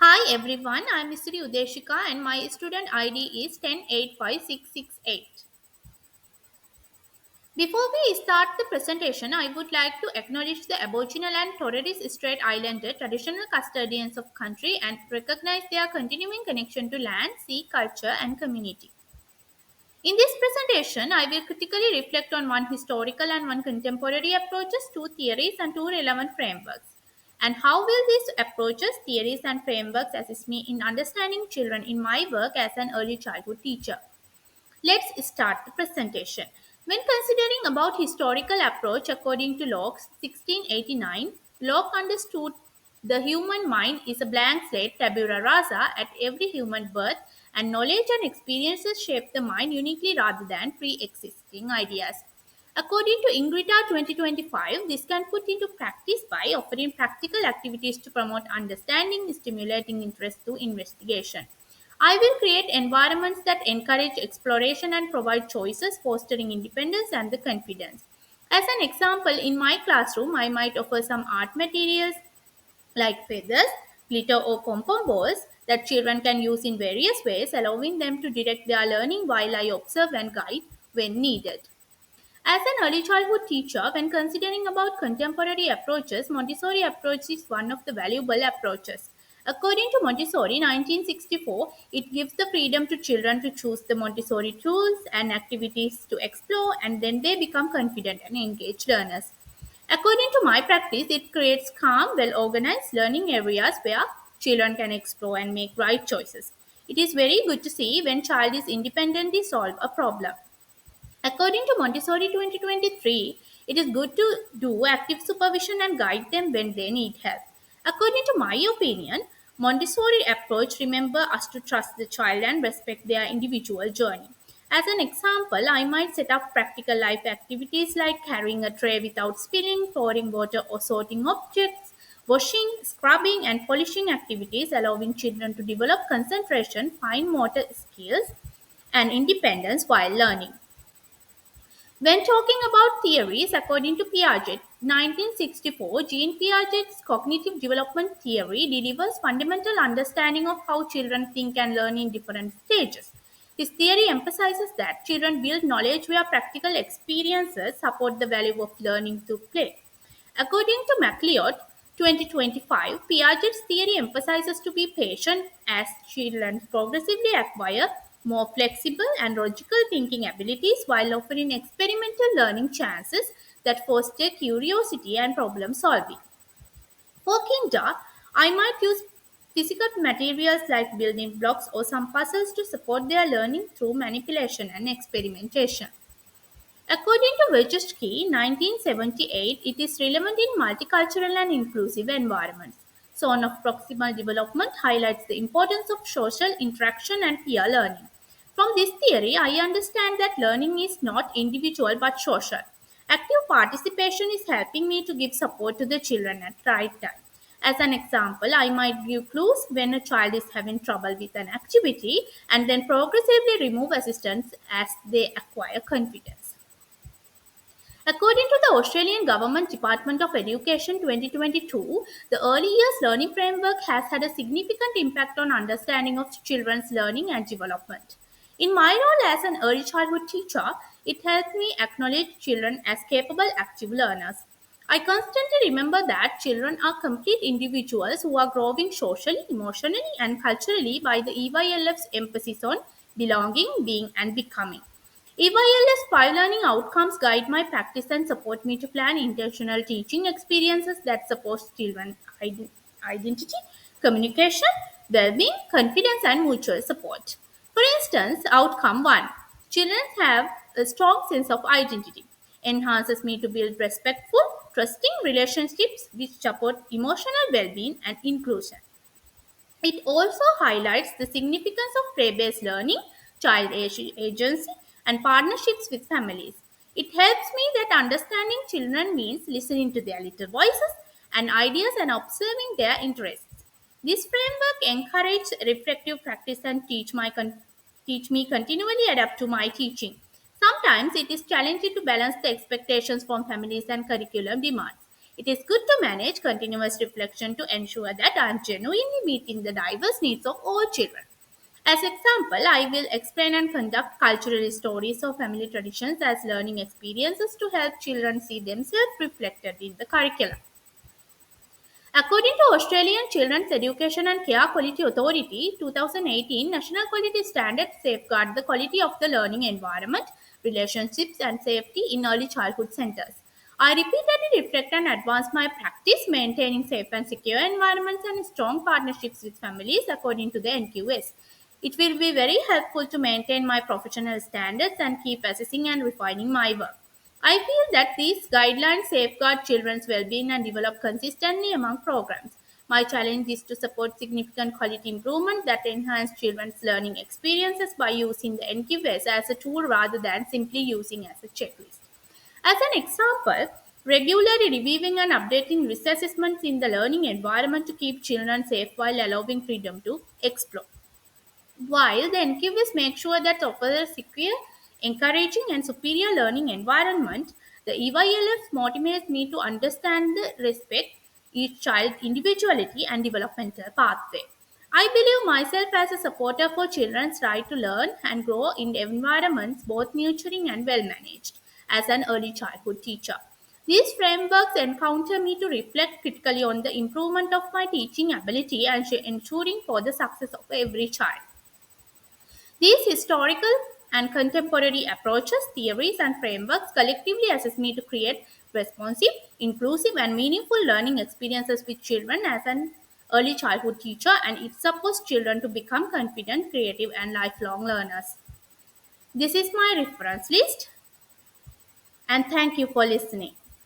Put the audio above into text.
Hi everyone, I am Mr. Udeshika and my student ID is 1085668. Before we start the presentation, I would like to acknowledge the Aboriginal and Torres Strait Islander traditional custodians of country and recognize their continuing connection to land, sea, culture and community. In this presentation, I will critically reflect on one historical and one contemporary approaches, two theories and two relevant frameworks. And how will these approaches, theories and frameworks assist me in understanding children in my work as an early childhood teacher? Let's start the presentation. When considering about historical approach according to Locke 1689, Locke understood the human mind is a blank slate tabula rasa at every human birth and knowledge and experiences shape the mind uniquely rather than pre-existing ideas. According to Ingrita 2025, this can put into practice by offering practical activities to promote understanding, stimulating interest through investigation. I will create environments that encourage exploration and provide choices, fostering independence and the confidence. As an example, in my classroom, I might offer some art materials like feathers, glitter, or pom pom balls that children can use in various ways, allowing them to direct their learning while I observe and guide when needed. As an early childhood teacher, when considering about contemporary approaches, Montessori approach is one of the valuable approaches. According to Montessori 1964, it gives the freedom to children to choose the Montessori tools and activities to explore and then they become confident and engaged learners. According to my practice, it creates calm, well organized learning areas where children can explore and make right choices. It is very good to see when child is independently solve a problem. According to Montessori 2023, it is good to do active supervision and guide them when they need help. According to my opinion, Montessori approach remember us to trust the child and respect their individual journey. As an example, I might set up practical life activities like carrying a tray without spilling, pouring water or sorting objects, washing, scrubbing and polishing activities allowing children to develop concentration, fine motor skills and independence while learning. When talking about theories, according to Piaget, 1964, Jean Piaget's cognitive development theory delivers fundamental understanding of how children think and learn in different stages. His theory emphasizes that children build knowledge where practical experiences support the value of learning through play. According to MacLeod 2025, Piaget's theory emphasizes to be patient as children progressively acquire more flexible and logical thinking abilities while offering experimental learning chances that foster curiosity and problem solving. For Kinder, I might use physical materials like building blocks or some puzzles to support their learning through manipulation and experimentation. According to Vygotsky, 1978, it is relevant in multicultural and inclusive environments. Zone of proximal development highlights the importance of social interaction and peer learning. From this theory, I understand that learning is not individual but social. Active participation is helping me to give support to the children at right time. As an example, I might give clues when a child is having trouble with an activity and then progressively remove assistance as they acquire confidence. According to the Australian Government Department of Education 2022, the Early Years Learning Framework has had a significant impact on understanding of children's learning and development. In my role as an early childhood teacher, it helps me acknowledge children as capable active learners. I constantly remember that children are complete individuals who are growing socially, emotionally, and culturally by the EYLF's emphasis on belonging, being, and becoming. EYL's 5 learning outcomes guide my practice and support me to plan intentional teaching experiences that support children's identity, communication, well-being, confidence, and mutual support. For instance, outcome 1. Children have a strong sense of identity. Enhances me to build respectful, trusting relationships which support emotional well-being and inclusion. It also highlights the significance of play based learning, agency, and partnerships with families. It helps me that understanding children means listening to their little voices and ideas and observing their interests. This framework encourages reflective practice and teach me continually adapt to my teaching. Sometimes it is challenging to balance the expectations from families and curriculum demands. It is good to manage continuous reflection to ensure that I am genuinely meeting the diverse needs of all children. As example, I will explain and conduct cultural stories or family traditions as learning experiences to help children see themselves reflected in the curriculum. According to Australian Children's Education and Care Quality Authority, 2018 National Quality Standards safeguard the quality of the learning environment, relationships, and safety in early childhood centers. I repeatedly reflect and advance my practice maintaining safe and secure environments and strong partnerships with families according to the NQS. It will be very helpful to maintain my professional standards and keep assessing and refining my work. I feel that these guidelines safeguard children's well-being and develop consistently among programs. My challenge is to support significant quality improvement that enhance children's learning experiences by using the NQS as a tool rather than simply using as a checklist. As an example, regularly reviewing and updating risk assessments in the learning environment to keep children safe while allowing freedom to explore. While the NQs make sure that offers a secure, encouraging, and superior learning environment, the EYLF motivates me to understand the respect each child's individuality and developmental pathway. I believe myself as a supporter for children's right to learn and grow in environments both nurturing and well managed as an early childhood teacher. These frameworks encounter me to reflect critically on the improvement of my teaching ability and ensuring for the success of every child. These historical and contemporary approaches, theories, and frameworks collectively assist me to create responsive, inclusive, and meaningful learning experiences with children as an early childhood teacher, and it supports children to become confident, creative, and lifelong learners. This is my reference list, and thank you for listening.